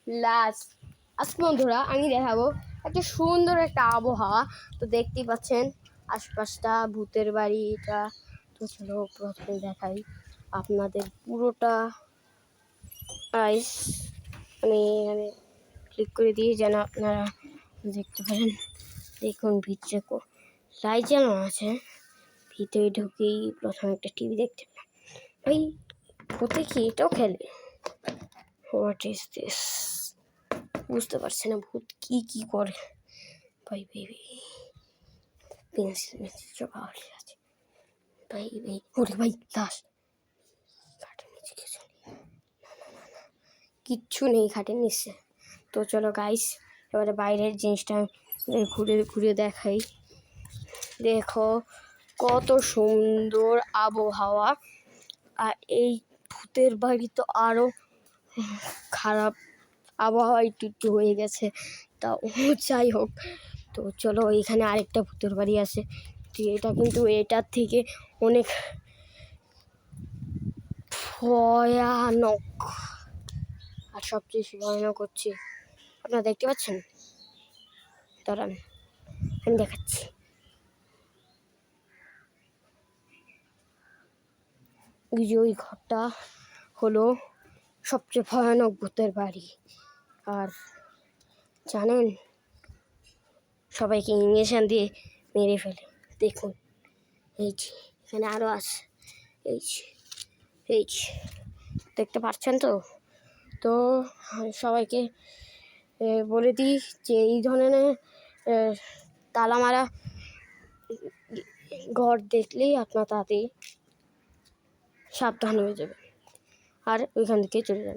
Plus আজকে বন্ধুরা আমি দেখাবো একটা সুন্দর একটা আবহাওয়া। তো দেখতেই পাচ্ছেন আশপাশটা ভূতের বাড়িটা। তো চলো প্রথমে দেখাই আপনাদের পুরোটা আইস মানে এখানে ক্লিক করে দিয়ে যেন আপনারা দেখতে পারেন। দেখুন ভিতরে লাইট যেন আছে, ভিতরে ঢুকেই প্রথমে একটা টিভি দেখতে পেলাম। ভাই ভূতে কি এটাও খেলে? What is this? বুঝতে পারছি না ভূত কি কি করে। ভাই বেবি পেন্সিল সব আওয়াজ আছে। ভাই ভাই ওরে ভাই লাশ খাটের নিচে কিছু নেই, কিচ্ছু নেই খাটের নিচে। তো চলো গাইস এবারে বাইরের জিনিসটা ঘুরে ঘুরে দেখাই। দেখো কত সুন্দর আবহাওয়া। আর এই ভূতের বাড়ি তো আরো খারাপ আবহাওয়া একটু হয়ে গেছে, তা যাই হোক। তো চলো এখানে আরেকটা ভূতের বাড়ি আছে, এটা কিন্তু এটার থেকে অনেক ভয়ানক। আর সবচেয়ে ভয়ানক হচ্ছে আপনারা দেখতে পাচ্ছেন, দাঁড়ান আমি দেখাচ্ছি। ওই ঘরটা হলো সবচেয়ে ভয়ানক ভূতের বাড়ি। আর জানেন সবাইকে ইঞ্জেকশন দিয়ে মেরে ফেলে। দেখুন এই যে এখানে আরও আছে, এই যে দেখতে পাচ্ছেন তো। তো সবাইকে বলে দিই যে এই ধরনের তালা মারা ঘর দেখলেই আপনার তাড়াতাড়ি সাবধান হয়ে যাবে আর ওইখান থেকে চলে যাবে।